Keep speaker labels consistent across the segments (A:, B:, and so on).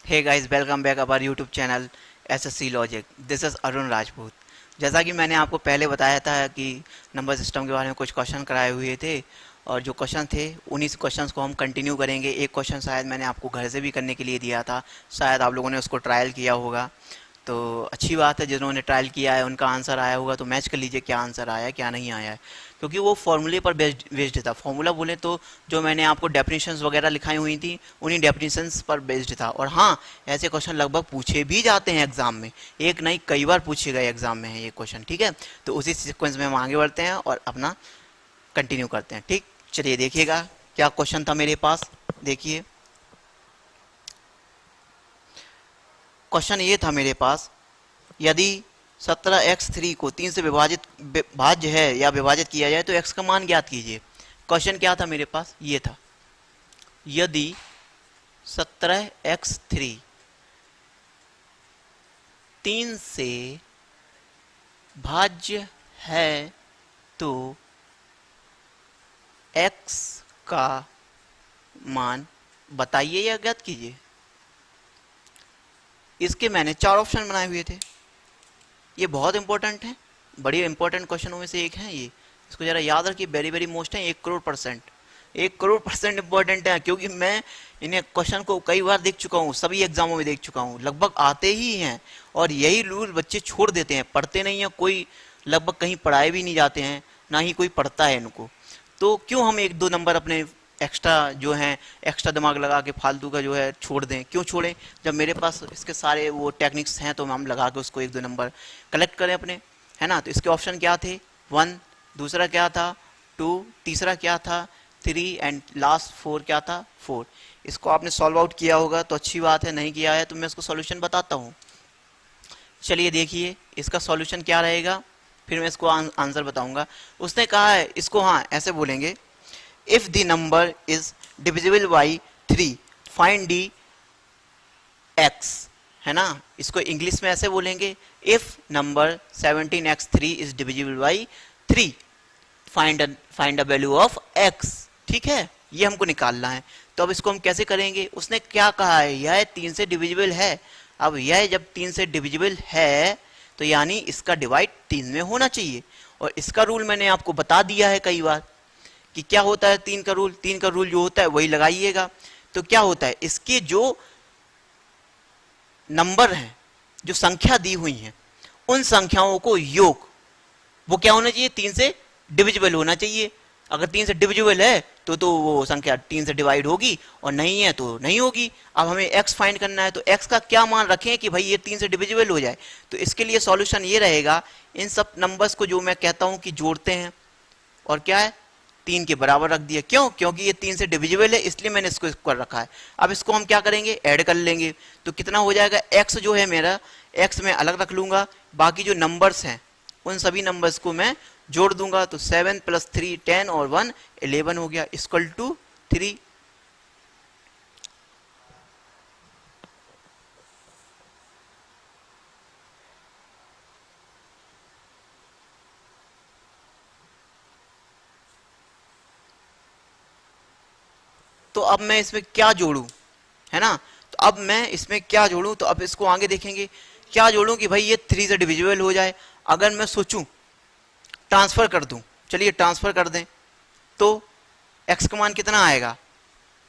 A: Hey guys, welcome back our YouTube channel SSC logic. This is Arun Rajput. जैसा कि मैंने आपको पहले बताया था कि नंबर सिस्टम के बारे में कुछ क्वेश्चन कराए हुए थे, और जो क्वेश्चन थे उन्हीं क्वेश्चंस को हम कंटिन्यू करेंगे। एक क्वेश्चन शायद मैंने आपको घर से भी करने के लिए दिया था, शायद आप लोगों ने उसको ट्रायल किया होगा। तो अच्छी बात है, जिन्होंने ट्रायल किया है उनका आंसर आया होगा, तो मैच कर लीजिए क्या आंसर आया है क्या नहीं आया है, क्योंकि वो फॉर्मूले पर बेस्ड था। फॉर्मूला बोले तो जो मैंने आपको डेफिनेशंस वगैरह लिखाई हुई थी उन्हीं डेफिनेशंस पर बेस्ड था। और हाँ, ऐसे क्वेश्चन लगभग पूछे भी जाते हैं एग्जाम में, एक नहीं कई बार पूछे गए एग्जाम में है ये क्वेश्चन। ठीक है, तो उसी सीक्वेंस में हम आगे बढ़ते हैं और अपना कंटिन्यू करते हैं। ठीक, चलिए देखिएगा क्या क्वेश्चन था मेरे पास। देखिए, क्वेश्चन ये था मेरे पास, यदि 17x3 को 3 से भाज्य है या विभाजित किया जाए तो x का मान ज्ञात कीजिए। क्वेश्चन क्या था मेरे पास, ये था, यदि 17x3 3 से भाज्य है तो x का मान बताइए या ज्ञात कीजिए। इसके मैंने 4 ऑप्शन बनाए हुए थे। ये बहुत इंपॉर्टेंट है, बड़ी इंपॉर्टेंट क्वेश्चनों में से एक है ये। इसको जरा याद रखिए, वेरी वेरी मोस्ट है। 1 करोड़%, 1 करोड़% इंपॉर्टेंट है, क्योंकि मैं इन्हें क्वेश्चन को कई बार देख चुका हूँ, सभी एग्जामों में देख चुका हूँ, लगभग आते ही हैं। और यही रूल बच्चे छोड़ देते हैं, पढ़ते नहीं है कोई, लगभग कहीं पढ़ाए भी नहीं जाते हैं, ना ही कोई पढ़ता है इनको। तो क्यों हम 1-2 नंबर अपने एक्स्ट्रा जो है, एक्स्ट्रा दिमाग लगा के फालतू का जो है छोड़ दें, क्यों छोड़ें, जब मेरे पास इसके सारे वो टेक्निक्स हैं तो हम लगा के उसको 1-2 नंबर कलेक्ट करें अपने, है ना। तो इसके ऑप्शन क्या थे, 1, दूसरा क्या था 2, तीसरा क्या था 3, एंड लास्ट 4 क्या था 4। इसको आपने सॉल्व आउट किया होगा तो अच्छी बात है, नहीं किया है तो मैं इसको सॉल्यूशन बताता हूँ। चलिए देखिए इसका सॉल्यूशन क्या रहेगा, फिर मैं इसको आंसर बताऊंगा। उसने कहा है इसको, हाँ ऐसे बोलेंगे, if the number is divisible by 3 find the x, है ना। इसको इंग्लिश में ऐसे बोलेंगे, if number 17x3 is divisible by 3 find the value of x। ठीक है, ये हमको निकालना है। तो अब इसको हम कैसे करेंगे, उसने क्या कहा है, यह 3 से डिविजिबल है। अब यह जब 3 से डिविजिबल है तो यानी इसका डिवाइड 3 में होना चाहिए। और इसका रूल मैंने आपको बता दिया है कई बार कि क्या होता है 3 का रूल। 3 का रूल जो होता है वही लगाइएगा। तो क्या होता है, इसके जो नंबर हैं, जो संख्या दी हुई हैं, उन संख्याओं को योग वो क्या होना चाहिए, 3 से डिविजिबल होना चाहिए। अगर 3 से डिविजिबल है तो वो संख्या 3 से डिवाइड होगी, और नहीं है तो नहीं होगी। अब हमें x फाइंड करना है, तो x का क्या मान रखें कि भाई ये 3 से डिविजिबल हो जाए। तो इसके लिए सॉल्यूशन ये रहेगा, इन सब नंबर्स को जो मैं कहता हूं कि जोड़ते हैं, और क्या है 3 के बराबर रख दिया। क्यों, क्योंकि ये 3 से डिविजिबल है, इसलिए मैंने इसको कर रखा है। अब इसको हम क्या करेंगे, ऐड कर लेंगे। तो कितना हो जाएगा, x जो है मेरा, x मैं अलग रख लूंगा, बाकी जो नंबर्स हैं उन सभी नंबर्स को मैं जोड़ दूंगा। तो 7 + 3 10 और 1 11 हो गया, इक्वल टू 3। तो अब मैं इसमें क्या जोड़ूं, है ना। तो अब मैं इसमें क्या जोड़ूं, तो अब इसको आगे देखेंगे क्या जोड़ूं कि भाई ये 3 से डिविजिबल हो जाए। अगर मैं सोचूं ट्रांसफर कर दूं, चलिए ट्रांसफर कर दें, तो x का मान कितना आएगा,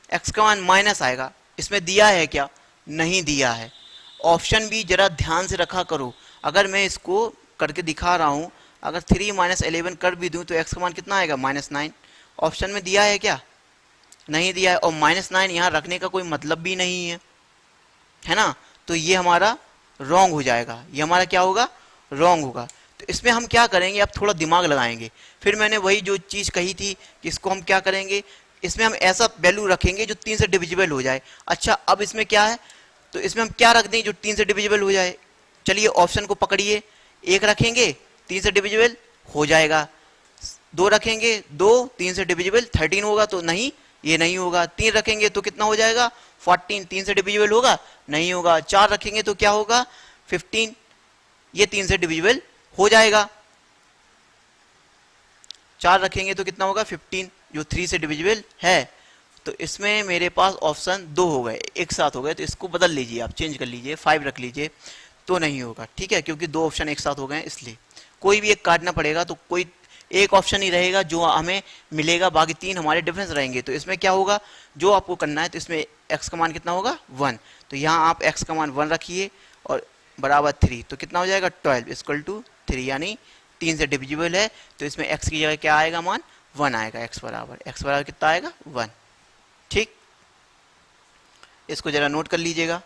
A: x का मान माइनस आएगा। इसमें दिया है क्या, नहीं दिया है। ऑप्शन भी जरा ध्यान से रखा करो, अगर मैं इसको करके दिखा रहा हूं, अगर 3 - 11 कर भी दूं तो x का मान कितना आएगा, -9। ऑप्शन में दिया है क्या, नहीं दिया है, और -9 यहाँ रखने का कोई मतलब भी नहीं है ना। तो ये हमारा रॉन्ग हो जाएगा, ये हमारा क्या होगा, रॉन्ग होगा। तो इसमें हम क्या करेंगे, अब थोड़ा दिमाग लगाएंगे। फिर मैंने वही जो चीज़ कही थी कि इसको हम क्या करेंगे, इसमें हम ऐसा वैल्यू रखेंगे जो 3 से डिविजिबल हो जाए। अच्छा, अब इसमें क्या है, तो इसमें हम क्या रख दें जो 3 से डिविजिबल हो जाए। चलिए ऑप्शन को पकड़िए, 1 रखेंगे 3 से डिविजिबल हो जाएगा, 2 रखेंगे 2 3 से डिविजिबल 13 होगा, तो नहीं ये नहीं होगा। 3 रखेंगे तो कितना हो जाएगा 14, 3 से डिविजिबल होगा, नहीं होगा। 4 रखेंगे तो क्या होगा 15, ये 3 से डिविजिबल हो जाएगा। 4 रखेंगे तो कितना होगा 15, जो 3 से डिविजिबल है। तो इसमें मेरे पास ऑप्शन 2 हो गए, एक साथ हो गए, तो इसको बदल लीजिए, आप चेंज कर लीजिए, 5 रख लीजिए, तो नहीं होगा, ठीक है, क्योंकि 2 ऑप्शन एक साथ हो गए इसलिए कोई भी एक काटना पड़ेगा, तो कोई एक ऑप्शन ही रहेगा जो हमें मिलेगा, बाकी 3 हमारे डिफरेंस रहेंगे। तो इसमें क्या होगा, जो आपको करना है, तो इसमें x का मान कितना होगा 1, तो यहाँ आप x का मान 1 रखिए और बराबर 3, तो कितना हो जाएगा 12 इक्वल टू 3, यानी 3 से डिविजिबल है, तो इसमें x की जगह क्या आएगा मान 1 आएगा, x बराबर कितना आएगा 1। ठीक, इसको जरा नोट कर लीजिएगा।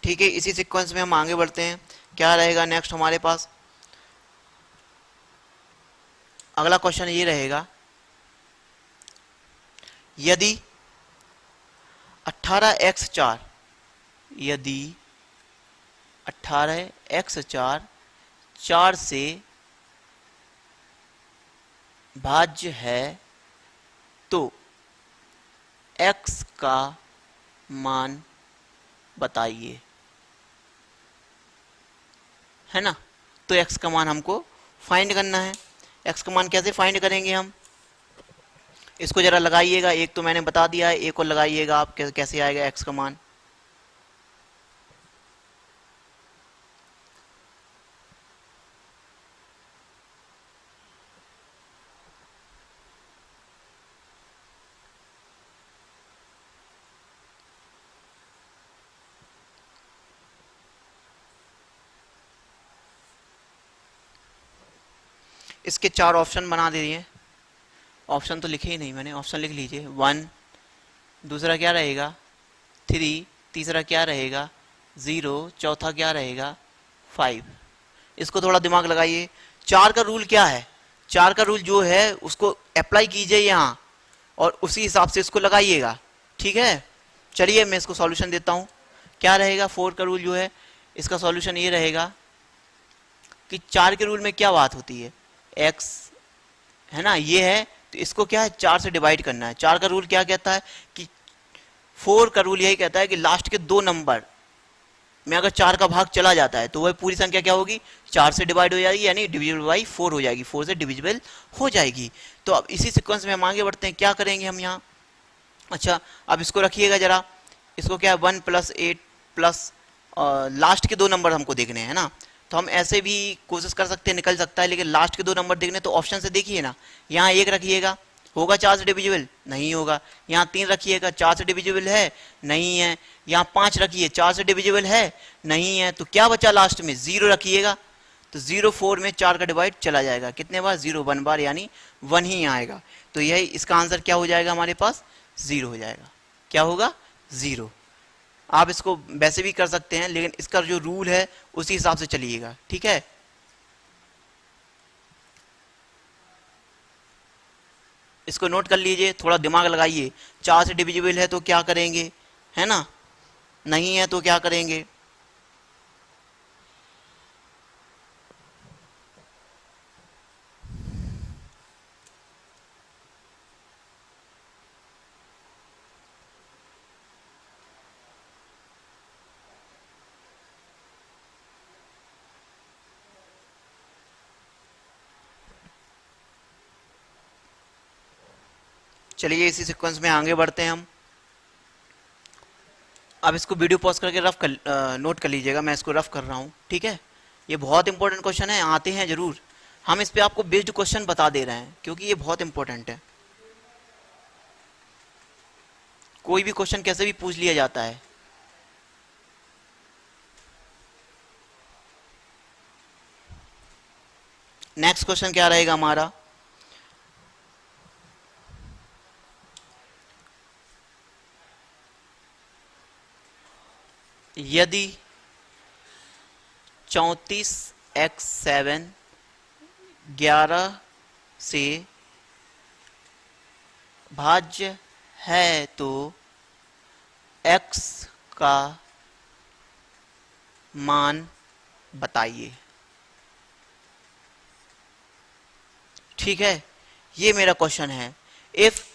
A: ठीक है, इसी सीक्वेंस में हम आगे बढ़ते हैं। क्या रहेगा नेक्स्ट हमारे पास, अगला क्वेश्चन ये रहेगा, यदि 18x4 यदि 18x4 4 से भाज्य है तो x का मान बताइए, है ना। तो x का मान हमको फाइंड करना है। x का मान कैसे फाइंड करेंगे हम, इसको जरा लगाइएगा, एक तो मैंने बता दिया है, एक और लगाइएगा आप, कैसे आएगा x का मान। इसके 4 ऑप्शन बना दे दिए, ऑप्शन तो लिखे ही नहीं मैंने, ऑप्शन लिख लीजिए, 1, दूसरा क्या रहेगा 3, तीसरा क्या रहेगा 0, चौथा क्या रहेगा 5। इसको थोड़ा दिमाग लगाइए। 4 का रूल क्या है, 4 का रूल जो है उसको अप्लाई कीजिए यहाँ और उसी हिसाब से इसको लगाइएगा, ठीक है। चलिए मैं इसको सॉल्यूशन देता हूँ। क्या रहेगा 4 का रूल जो है, इसका सॉल्यूशन ये रहेगा कि 4 के रूल में क्या बात होती है, x है ना, ये है, तो इसको क्या है 4 से डिवाइड करना है। 4 का रूल क्या कहता है कि 4 का रूल यही कहता है कि लास्ट के 2 नंबर में अगर 4 का भाग चला जाता है तो वह पूरी संख्या क्या होगी 4 से डिवाइड हो जाएगी, यानी डिविजिबल बाई 4 हो जाएगी, 4 से डिविजिबल हो जाएगी। तो अब इसी सीक्वेंस में हम आगे बढ़ते हैं। क्या करेंगे हम यहाँ, अच्छा अब इसको रखिएगा जरा, इसको क्या है 1 + 8 प्लस लास्ट के 2 नंबर हमको देखने हैं ना, तो हम ऐसे भी कोशिश कर सकते हैं, निकल सकता है, लेकिन लास्ट के 2 नंबर देखने तो ऑप्शन से देखिए ना। यहाँ 1 रखिएगा, होगा 4 से डिविजिबल, नहीं होगा। यहाँ 3 रखिएगा, 4 से डिविजिबल है, नहीं है। यहाँ 5 रखिए, 4 से डिविजिबल है, नहीं है। तो क्या बचा लास्ट में 0 रखिएगा, तो 0 4 में 4 का डिवाइड चला जाएगा, कितने बार 0 1 बार, यानी 1 ही आएगा। तो यही इसका आंसर क्या हो जाएगा हमारे पास 0 हो जाएगा। क्या होगा 0। आप इसको वैसे भी कर सकते हैं, लेकिन इसका जो रूल है उसी हिसाब से चलिएगा, ठीक है। इसको नोट कर लीजिए, थोड़ा दिमाग लगाइए। 4 से डिविजिबल है तो क्या करेंगे, है ना, नहीं है तो क्या करेंगे। चलिए इसी सीक्वेंस में आगे बढ़ते हैं हम। अब इसको वीडियो पॉज करके रफ कर नोट कर लीजिएगा, मैं इसको रफ कर रहा हूँ, ठीक है। ये बहुत इंपॉर्टेंट क्वेश्चन है, आते हैं जरूर, हम इस पे आपको बेस्ड क्वेश्चन बता दे रहे हैं क्योंकि ये बहुत इंपॉर्टेंट है। कोई भी क्वेश्चन कैसे भी पूछ लिया जाता है। नेक्स्ट क्वेश्चन क्या रहेगा हमारा, यदि 34x7 11 से भाज्य है तो x का मान बताइए। ठीक है, ये मेरा क्वेश्चन है। If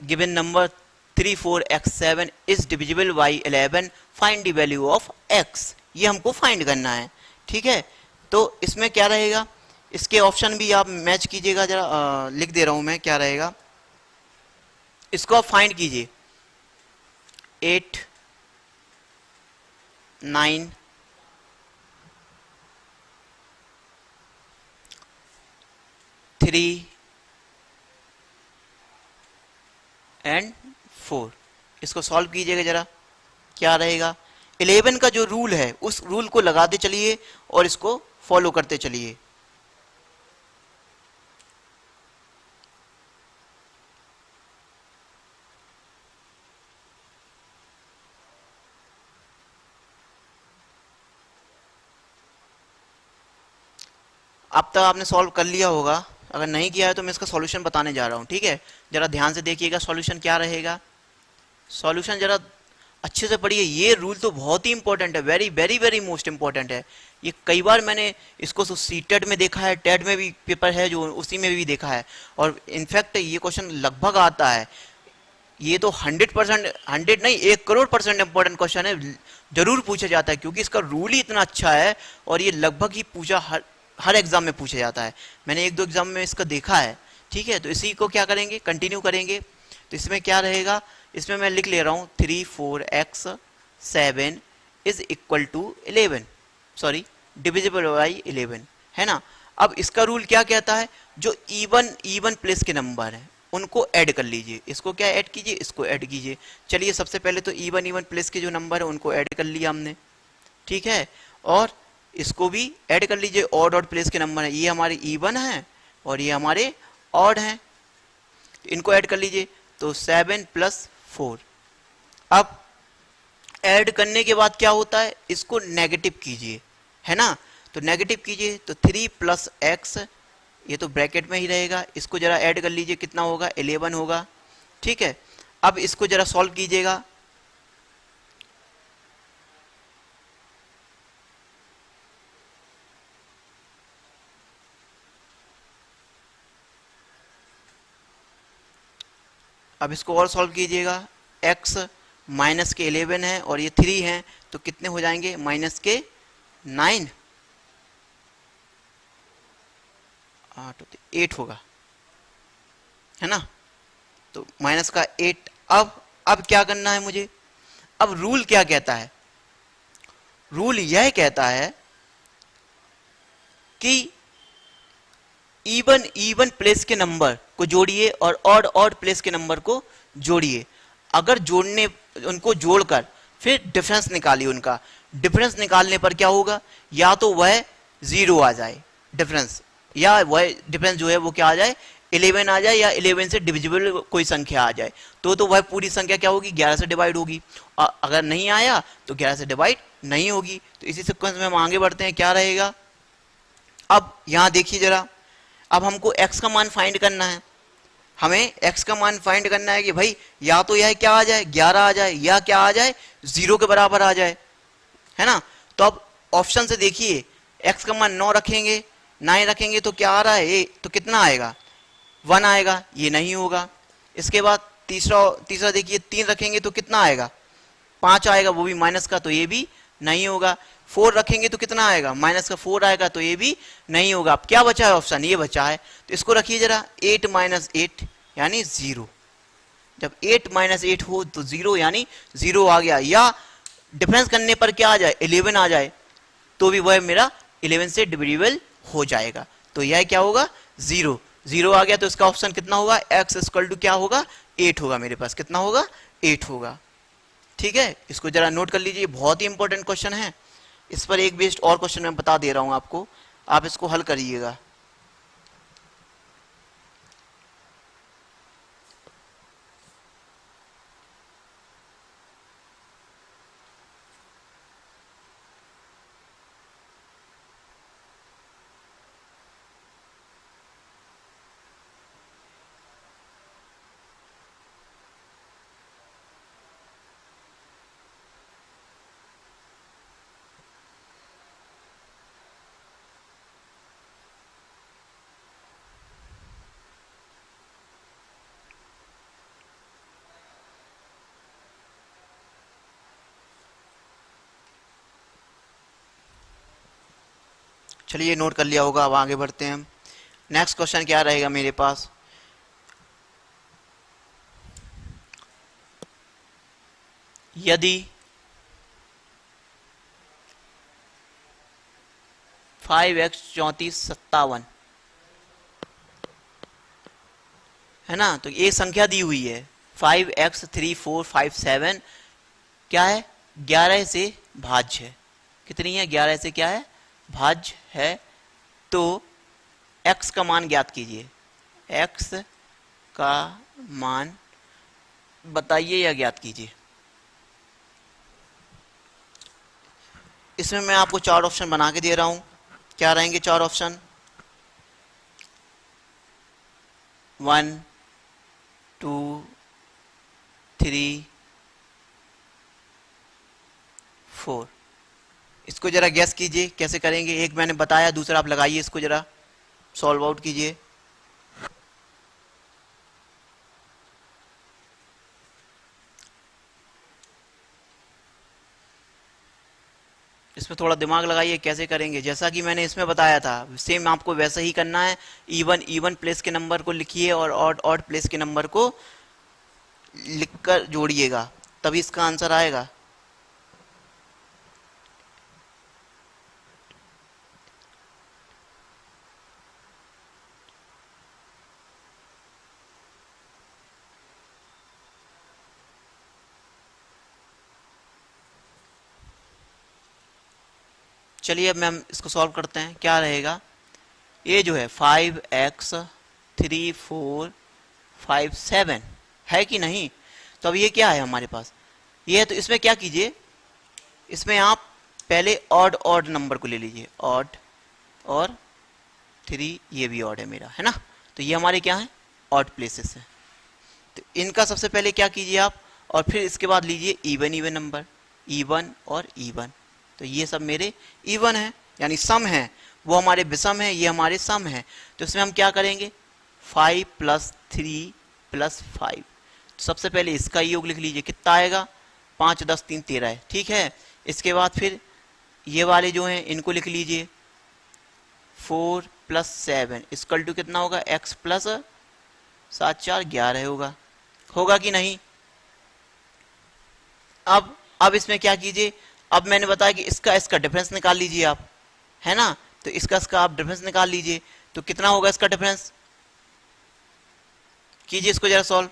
A: given number 34x7 is divisible by 11 find the value of x, ये हमको फाइंड करना है। ठीक है, तो इसमें क्या रहेगा, इसके ऑप्शन भी आप मैच कीजिएगा जरा, लिख दे रहा हूं मैं क्या रहेगा। इसको आप फाइंड कीजिए, 8 9 3 एंड 4, इसको सॉल्व कीजिएगा जरा, क्या रहेगा। 11 का जो रूल है उस रूल को लगाते चलिए और इसको फॉलो करते चलिए। अब तक आपने सॉल्व कर लिया होगा, अगर नहीं किया है तो मैं इसका सॉल्यूशन बताने जा रहा हूँ। ठीक है, जरा ध्यान से देखिएगा सॉल्यूशन क्या रहेगा। सॉल्यूशन जरा अच्छे से पढ़िए, ये रूल तो बहुत ही इंपॉर्टेंट है, very very very most important है। ये कई बार मैंने इसको सीटेट में देखा है, टेट में भी पेपर है जो उसी में भी देखा है, और इनफैक्ट ये क्वेश्चन लगभग आता है। ये तो 100%, 100 नहीं 1 करोड़% इंपॉर्टेंट क्वेश्चन है, जरूर पूछा जाता है, क्योंकि इसका रूल ही इतना अच्छा है और ये लगभग ही पूछा हर एग्जाम में पूछा जाता है। मैंने 1-2 एग्जाम में इसका देखा है। ठीक है, तो इसी को क्या करेंगे, कंटिन्यू करेंगे। तो इसमें क्या रहेगा, इसमें मैं लिख ले रहा हूँ 34x7 is equal to 11, sorry divisible by 11, है ना। अब इसका रूल क्या कहता है, जो इवन प्लेस के नंबर हैं उनको ऐड कर लीजिए। इसको क्या ऐड कीजिए, इसको ऐड कीजिए। चलिए सबसे पहले तो इवन प्लेस के जो नंबर है उनको ऐड कर लिया हमने। ठीक है, और इसको भी ऐड कर लीजिए, ऑड प्लेस के नंबर है, ये हमारे इवन है और ये हमारे ऑड हैं, इनको ऐड कर लीजिए। तो 7 + 4। अब ऐड करने के बाद क्या होता है, इसको नेगेटिव कीजिए, है ना। तो नेगेटिव कीजिए तो 3 + x, ये तो ब्रैकेट में ही रहेगा, इसको जरा ऐड कर लीजिए, कितना होगा, 11 होगा। ठीक है, अब इसको जरा सॉल्व कीजिएगा। अब इसको और सॉल्व कीजिएगा, x माइनस के 11 है और ये 3 है, तो कितने हो जाएंगे, माइनस के 9, 8 होगा, है ना। तो माइनस का 8। अब क्या करना है मुझे, अब रूल क्या कहता है, रूल यह कहता है कि इवन प्लेस के नंबर को जोड़िए और ऑड प्लेस के नंबर को जोड़िए। अगर जोड़ने, उनको जोड़कर फिर डिफरेंस निकालिए उनका। डिफरेंस निकालने पर क्या होगा, या तो वह 0 आ जाए डिफरेंस, या वह डिफरेंस जो है वो क्या आ जाए, 11 आ जाए, या 11 से डिविजिबल कोई संख्या आ जाए। तो वह पूरी संख्या क्या होगी, 11 से डिवाइड होगी। और अगर नहीं आया तो 11 से डिवाइड नहीं होगी। तो इसी सीक्वेंस में हम आगे बढ़ते हैं, क्या रहेगा। अब यहां देखिए जरा, अब हमको x का मान फाइंड करना है। हमें x का मान फाइंड करना है कि भाई या तो यह क्या आ जाए, 11 आ जाए, या क्या आ जाए, 0 के बराबर आ जाए, है ना। तो अब ऑप्शन से देखिए, x का मान 9 रखेंगे, 9 रखेंगे तो क्या आ रहा है, ये तो कितना आएगा, 1 आएगा, ये नहीं होगा। इसके बाद तीसरा देखिए, 3 रखेंगे तो कितना आएगा, 5 आएगा, वो भी माइनस का, तो ये भी नहीं होगा। 4 रखेंगे तो कितना आएगा, माइनस का 4 आएगा, तो ये भी नहीं होगा। अब क्या बचा है, ऑप्शन ये बचा है, तो इसको रखिए जरा, 8 - 8 यानी 0। जब 8 - 8 हो तो 0 यानी 0 आ गया, या डिफरेंस करने पर क्या आ जाए, 11 आ जाए, तो भी वह मेरा 11 से डिविजिबल हो जाएगा। तो यह क्या होगा, 0। 0 आ गया तो इसका ऑप्शन कितना होगा, x = क्या होगा, 8 होगा, मेरे पास कितना होगा, 8 होगा। ठीक है, इसको जरा नोट कर लीजिए, बहुत ही इंपॉर्टेंट क्वेश्चन है। इस पर एक बेस्ड और क्वेश्चन मैं बता दे रहा हूं आपको, आप इसको हल करिएगा। चलिए नोट कर लिया होगा, अब आगे बढ़ते हैं हम। नेक्स्ट क्वेश्चन क्या रहेगा मेरे पास, यदि 5x 34 57 है ना, तो ये संख्या दी हुई है 5x 3457 क्या है, 11 से भाज्य है। कितनी है, 11 से क्या है, भाज्य है। तो x का मान ज्ञात कीजिए, x का मान बताइए या ज्ञात कीजिए। इसमें मैं आपको चार ऑप्शन बना के दे रहा हूं, क्या रहेंगे चार ऑप्शन, 1 2 3 4। इसको जरा गैस कीजिए कैसे करेंगे, एक मैंने बताया, दूसरा आप लगाइए, इसको जरा सॉल्व आउट कीजिए। इसमें थोड़ा दिमाग लगाइए कैसे करेंगे, जैसा कि मैंने इसमें बताया था सेम आपको वैसा ही करना है। इवन प्लेस के नंबर को लिखिए और ऑड प्लेस के नंबर को लिखकर जोड़िएगा, तभी इसका आंसर आएगा। चलिए अब हम इसको सॉल्व करते हैं, क्या रहेगा। ये जो है 5x 3457 है कि नहीं, तो अब ये क्या है हमारे पास, ये है। तो इसमें क्या कीजिए, इसमें आप पहले ऑड ऑड नंबर को ले लीजिए, ऑड और 3, ये भी ऑड है मेरा, है ना। तो ये हमारे क्या है, ऑड प्लेसेस है। तो इनका सबसे पहले क्या कीजिए आप, और फिर इसके बाद लीजिए इवन इवन नंबर, इवन और इवन। तो ये सब मेरे इवन है, यानी सम है, वो हमारे विषम है, ये हमारे सम है। तो इसमें हम क्या करेंगे, 5 + 3 + 5। तो सबसे पहले इसका योग लिख लीजिए, कितना आएगा, 5 10 3 13 है, ठीक है। इसके बाद फिर ये वाले जो हैं इनको लिख लीजिए, 4 + 7 = कितना होगा, x + 7 4 11 होगा, होगा कि नहीं। अब इसमें क्या कीजिए, अब मैंने बताया कि इसका डिफरेंस निकाल लीजिए आप, है ना। तो इसका आप डिफरेंस निकाल लीजिए, तो कितना होगा इसका डिफरेंस, कीजिए इसको जरा सॉल्व।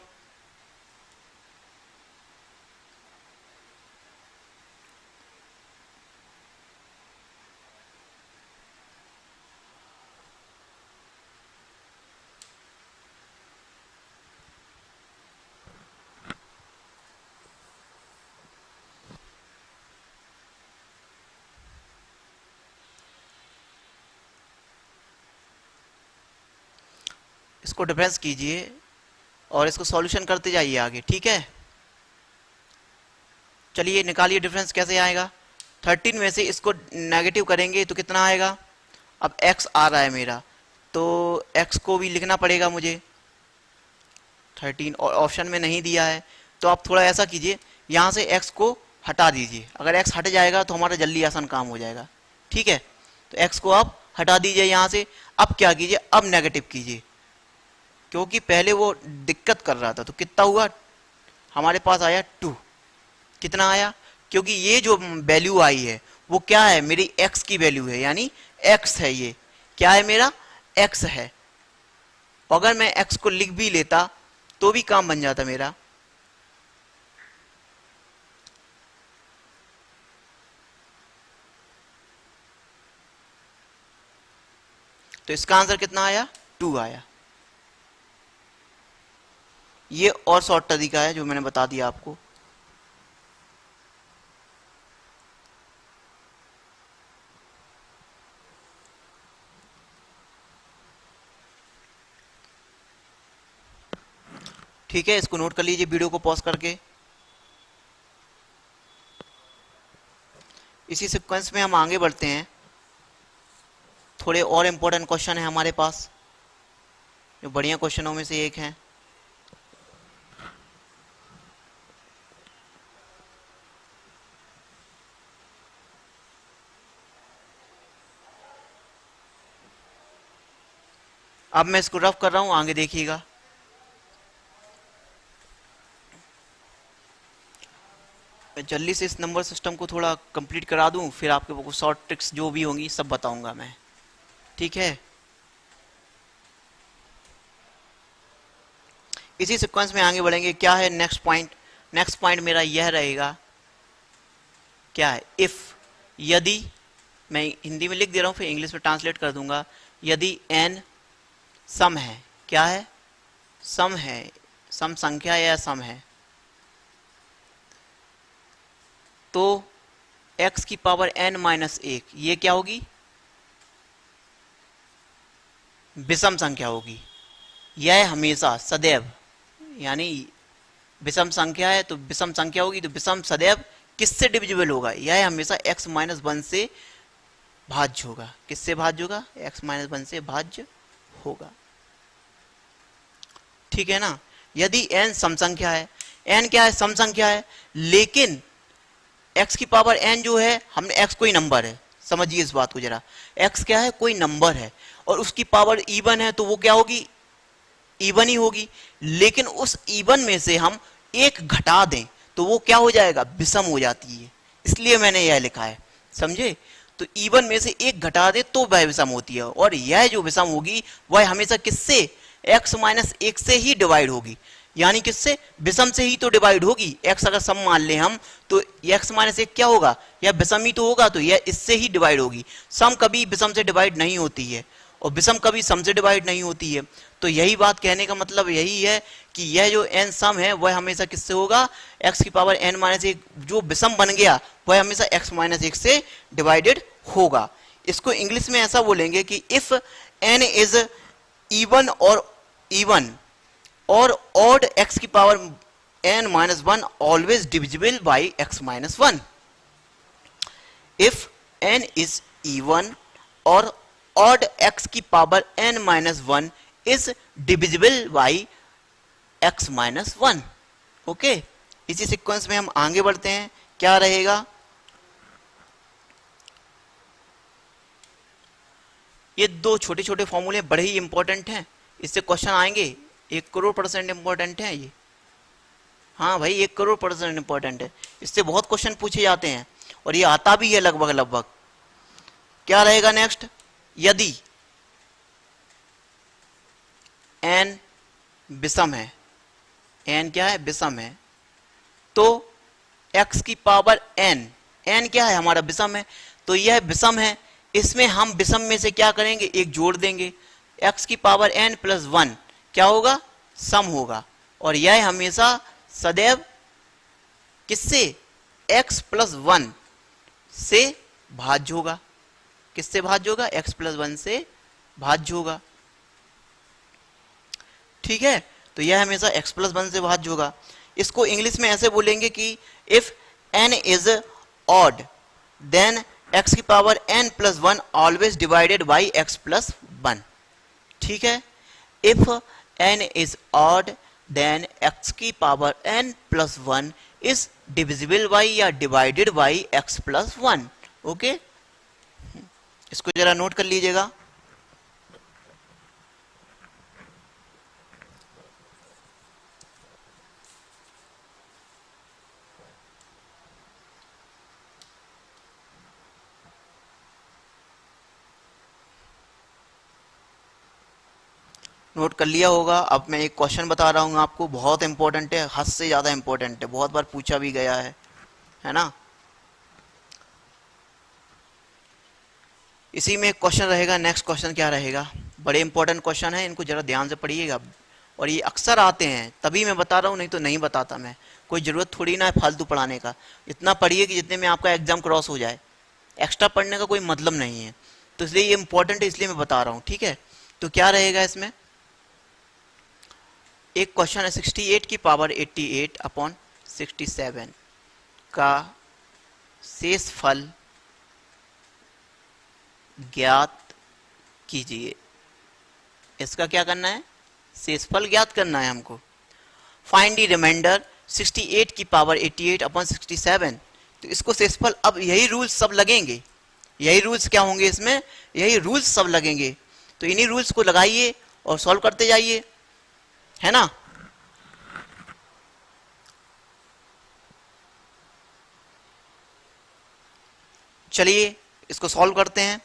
A: इसको डिफरेंस कीजिए और इसको सॉल्यूशन करते जाइए आगे, ठीक है। चलिए निकालिए डिफरेंस कैसे आएगा, 13 में से इसको नेगेटिव करेंगे तो कितना आएगा। अब x आ रहा है मेरा, तो x को भी लिखना पड़ेगा मुझे, 13 और ऑप्शन में नहीं दिया है। तो आप थोड़ा ऐसा कीजिए, यहाँ से x को हटा दीजिए, अगर x हट जाएगा तो हमारा जल्दी आसान काम हो जाएगा, ठीक है। तो x को आप हटा दीजिए यहाँ से। अब क्या कीजिए, अब नेगेटिव कीजिए, क्योंकि पहले वो दिक्कत कर रहा था। तो कितना हुआ, हमारे पास आया 2, कितना आया, क्योंकि ये जो वैल्यू आई है वो क्या है, मेरी x की वैल्यू है, यानी x है, ये क्या है मेरा, x है। अगर मैं x को लिख भी लेता तो भी काम बन जाता मेरा। तो इसका आंसर कितना आया, 2 आया। ये और शॉर्ट तरीका है जो मैंने बता दिया आपको। ठीक है, इसको नोट कर लीजिए वीडियो को पॉज करके। इसी सीक्वेंस में हम आगे बढ़ते हैं, थोड़े और इम्पोर्टेंट क्वेश्चन है हमारे पास, जो बढ़िया क्वेश्चनों में से एक है। अब मैं इसको रफ कर रहा हूं, आगे देखिएगा। मैं जल्दी से इस नंबर सिस्टम को थोड़ा कंप्लीट करा दूं, फिर आपको शॉर्ट ट्रिक्स जो भी होंगी सब बताऊंगा मैं, ठीक है। इसी सीक्वेंस में आगे बढ़ेंगे। क्या है नेक्स्ट पॉइंट? नेक्स्ट पॉइंट मेरा यह रहेगा, क्या है, इफ, यदि, मैं हिंदी में लिख दे रहा हूं फिर इंग्लिश में ट्रांसलेट कर दूंगा। यदि n सम है, क्या है, सम है, सम संख्या या सम है, तो x की पावर n माइनस 1 ये क्या होगी, विषम संख्या होगी। यह हमेशा सदैव, यानी विषम संख्या है तो विषम संख्या होगी, तो विषम सदैव किससे डिविजिबल होगा, यह हमेशा x माइनस 1 से भाज्य होगा। किससे भाज्य होगा? x माइनस 1 से भाज्य होगा, ठीक है ना। यदि n सम संख्या है, n क्या है, सम संख्या है, लेकिन x की पावर n जो है, हमने x कोई नंबर है, समझिए इस बात को जरा, x क्या है, कोई नंबर है और उसकी पावर इवन है, तो वो क्या होगी, इवन ही होगी। लेकिन उस इवन में से हम एक घटा दें तो वो क्या हो जाएगा, विषम हो जाती है, इसलिए मैंने यह लिखा है, समझे। तो इवन में से एक घटा दे तो वह विषम होती है, और यह जो विषम होगी वह हमेशा किससे, x माइनस 1 से ही डिवाइड होगी, यानी किससे, विषम से ही तो डिवाइड होगी। x अगर सम मान ले हम, तो x माइनस 1 क्या होगा, यह विषम ही तो होगा, तो यह इससे ही डिवाइड होगी। सम कभी विषम से डिवाइड नहीं होती है और विषम कभी सम से डिवाइड नहीं होती है। तो यही बात कहने का मतलब यही है कि यह जो n सम है वह हमेशा किससे होगा, x की पावर n माइनस 1 जो विषम बन गया वह हमेशा x माइनस 1 से डिवाइडेड होगा। इसको इंग्लिश में ऐसा बोलेंगे कि इफ n इज इवन और ऑड x की power n minus 1 always divisible by x minus 1। If n is even और ऑड x की power n minus 1 is divisible by x minus 1। Okay, इसी सीक्वेंस में हम आगे बढ़ते हैं। क्या रहेगा, ये दो छोटे छोटे फॉर्मूले बड़े ही इंपॉर्टेंट हैं, इससे क्वेश्चन आएंगे, 1 करोड़% इंपॉर्टेंट है ये। हाँ भाई 1 करोड़% इंपॉर्टेंट है, इससे बहुत क्वेश्चन पूछे जाते हैं और ये आता भी है लगभग लगभग। क्या रहेगा नेक्स्ट, यदि n विषम है, n क्या है, विषम है, तो x की पावर n क्या है, हमारा विषम है, तो यह विषम है, इसमें हम विषम में से क्या करेंगे, एक जोड़ देंगे, x की पावर n प्लस 1 क्या होगा, सम होगा, और यह हमेशा सदैव किससे, x प्लस 1 से भाज्य होगा। किससे भाज्य होगा, x प्लस 1 से भाज्य होगा, ठीक है। तो यह हमेशा x प्लस 1 से भाज्य होगा। इसको इंग्लिश में ऐसे बोलेंगे कि if n is odd then x की power n plus 1 always divided by x plus 1, ठीक है। If n is odd then x की power n plus 1 is divisible by या divided by x plus 1। Okay, इसको जरा note कर लीजिएगा। Note कर लिया होगा। अब मैं एक क्वेश्चन बता रहा हूँ आपको, बहुत इंपॉर्टेंट है, हद से ज़्यादा इंपॉर्टेंट है, बहुत बार पूछा भी गया है ना। इसी में एक क्वेश्चन रहेगा। नेक्स्ट क्वेश्चन क्या रहेगा, बड़े इंपॉर्टेंट क्वेश्चन है, इनको जरा ध्यान से पढ़िएगा, और ये अक्सर आते हैं तभी मैं बता रहा हूँ, नहीं तो नहीं बताता मैं, कोई ज़रूरत थोड़ी ना है फालतू पढ़ाने का। इतना पढ़िए कि जितने में आपका एग्जाम क्रॉस हो जाए, एक्स्ट्रा पढ़ने का कोई मतलब नहीं है, तो इसलिए ये इंपॉर्टेंट है, इसलिए मैं बता रहा हूँ, ठीक है। तो क्या रहेगा इसमें, एक क्वेश्चन है 68 की पावर 88 अपॉन 67 का शेषफल ज्ञात कीजिए। इसका क्या करना है, शेषफल ज्ञात करना है हमको। फाइंड द रिमाइंडर 68 की पावर 88 अपॉन 67। तो इसको शेषफल, अब यही रूल्स सब लगेंगे, यही रूल्स क्या होंगे इसमें, यही रूल्स सब लगेंगे, तो इन्हीं रूल्स को लगाइए और सॉल्व करते जाइए, है ना। चलिए इसको सॉल्व करते हैं।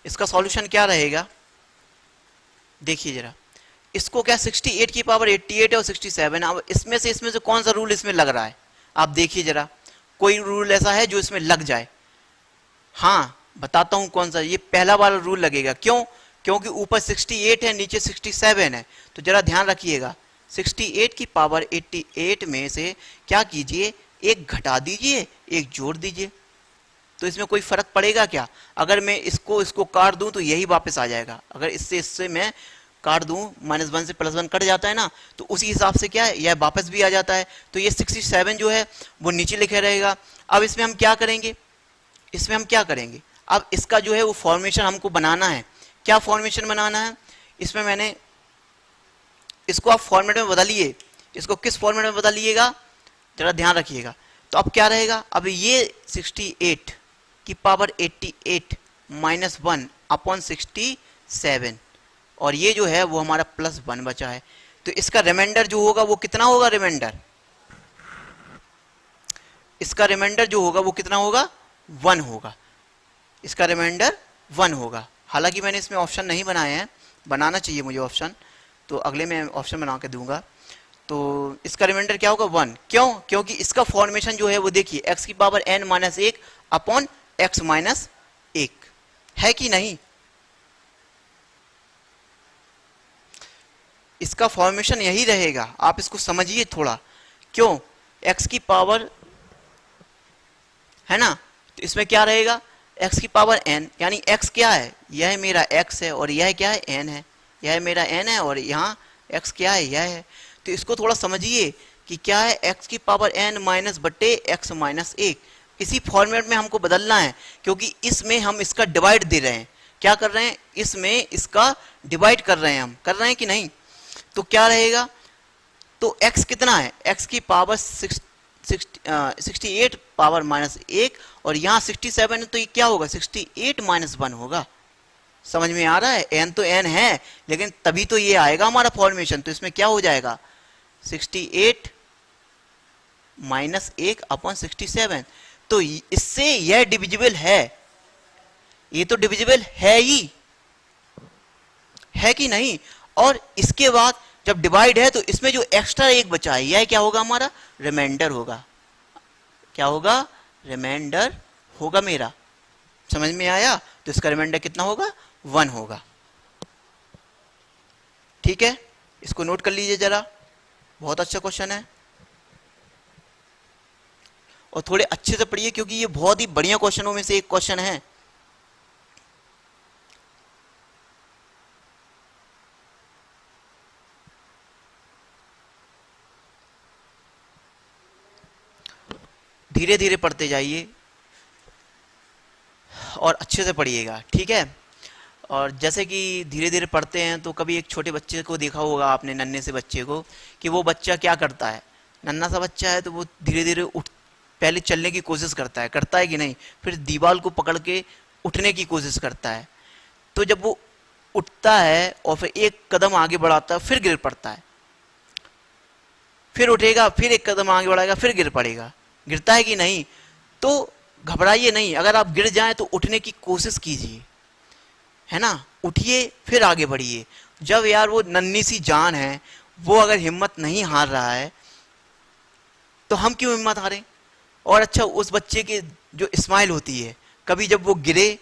A: इसका सॉल्यूशन क्या रहेगा, देखिए जरा, इसको क्या 68 की पावर 88 है और 67। अब इसमें से कौन सा रूल इसमें लग रहा है, आप देखिए जरा, कोई रूल ऐसा है जो इसमें लग जाए। हाँ बताता हूं कौन सा, ये पहला वाला रूल लगेगा। क्यों, क्योंकि ऊपर 68 है नीचे 67 है। तो जरा ध्यान रखिएगा, 68 की पावर 88 में से क्या कीजिए, एक घटा दीजिए एक जोड़ दीजिए। तो इसमें कोई फर्क पड़ेगा क्या, अगर मैं इसको काट दूं तो यही वापस आ जाएगा। अगर इससे मैं काट दूं, -1 से +1 कट जाता है ना, तो उसी हिसाब से क्या है यह वापस भी आ जाता है। तो ये 67 जो है वो नीचे लिखे रहेगा। अब इसमें हम क्या करेंगे, अब इसका जो है वो फॉर्मेशन हमको बनाना है। क्या फॉर्मेशन बनाना है, इसमें मैंने इसको आप फॉर्मेट में बदलिए। इसको किस फॉर्मेट में बदलिएगा जरा ध्यान रखिएगा। तो अब क्या रहेगा, अब ये 68 की पावर 88 -1 अपॉन 67 और ये जो है वो हमारा +1 बचा है। तो इसका रिमाइंडर जो होगा वो कितना होगा, इसका रिमाइंडर जो होगा वो कितना होगा, 1 होगा। इसका रिमाइंडर 1 होगा। हालांकि मैंने इसमें ऑप्शन नहीं बनाए हैं, बनाना चाहिए मुझे ऑप्शन, तो अगले में ऑप्शन बना के दूंगा। तो इसका रिमाइंडर क्या होगा, 1। क्यों, क्योंकि इसका फॉर्मेशन जो है वो देखिए x की पावर n-1 अपॉन x-1 है कि नहीं। इसका फॉर्मेशन यही रहेगा, आप इसको समझिए थोड़ा। क्यों, x की पावर है ना, तो इसमें क्या रहेगा, x की पावर n, यानी x क्या है, यह मेरा x है और यह क्या है, n है। यह मेरा n है और यहाँ x क्या है, यह है। तो इसको थोड़ा समझिए कि क्या है, x की पावर n-x-1। इसी फॉर्मेट में हमको बदलना है, क्योंकि इसमें हम इसका डिवाइड दे रहे हैं। क्या कर रहे हैं, इसमें इसका डिवाइड कर रहे हैं, हम कर रहे हैं कि नहीं। तो क्या रहेगा, तो x कितना है, x की पावर 68 पावर -1 और यहाँ 67 है, तो ये क्या होगा, 68 -1 होगा। समझ में आ रहा है, n तो n है, लेकिन तभी तो ये आएगा हमारा फॉर्मेशन। तो इसमें क्या हो जाएगा, 68 -1 अपॉन 67। तो इससे यह डिविजिबल है, ये तो डिविजिबल है ही, है कि नहीं। और इसके बाद जब डिवाइड है तो इसमें जो एक्स्ट्रा एक बचा है, यह क्या होगा, हमारा रिमाइंडर होगा। क्या होगा, रिमाइंडर होगा मेरा। समझ में आया, तो इसका रिमाइंडर कितना होगा, 1 होगा। ठीक है, इसको नोट कर लीजिए जरा, बहुत अच्छा क्वेश्चन है और थोड़े अच्छे से पढ़िए, क्योंकि ये बहुत ही बढ़िया क्वेश्चनों में से एक क्वेश्चन है। धीरे धीरे पढ़ते जाइए और अच्छे से पढ़िएगा, ठीक है। और जैसे कि धीरे धीरे पढ़ते हैं, तो कभी एक छोटे बच्चे को देखा होगा आपने, नन्हे से बच्चे को, कि वो बच्चा क्या करता है, नन्हा सा बच्चा है तो वो धीरे धीरे पहले चलने की कोशिश करता है कि नहीं, फिर दीवार को पकड़ के उठने की कोशिश करता है। तो जब वो उठता है और फिर एक कदम आगे बढ़ाता है, फिर गिर पड़ता है, फिर उठेगा, फिर एक कदम आगे बढ़ाएगा, फिर गिर पड़ेगा, गिरता है कि नहीं। तो घबराइए नहीं, अगर आप गिर जाएं तो उठने की कोशिश कीजिए, है ना, उठिए फिर आगे बढ़िए। जब यार वो नन्ही सी जान है, वो अगर हिम्मत नहीं हार रहा है तो हम क्यों हिम्मत हारें। और अच्छा, उस बच्चे की जो स्माइल होती है, कभी जब वो गिरे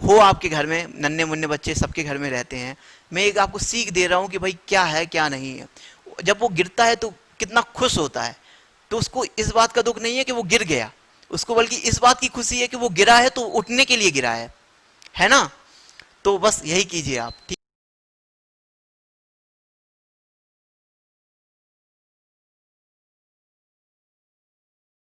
A: हो, आपके घर में नन्हे मुन्ने बच्चे सबके घर में रहते हैं, मैं एक आपको सीख दे रहा हूं कि भाई क्या है क्या नहीं है। जब वो गिरता है तो कितना खुश होता है, तो उसको इस बात का दुख नहीं है कि वो गिर गया, उसको बल्कि इस बात की खुशी है कि वो गिरा है तो उठने के लिए गिरा है ना। तो बस यही कीजिए आप, ठीक।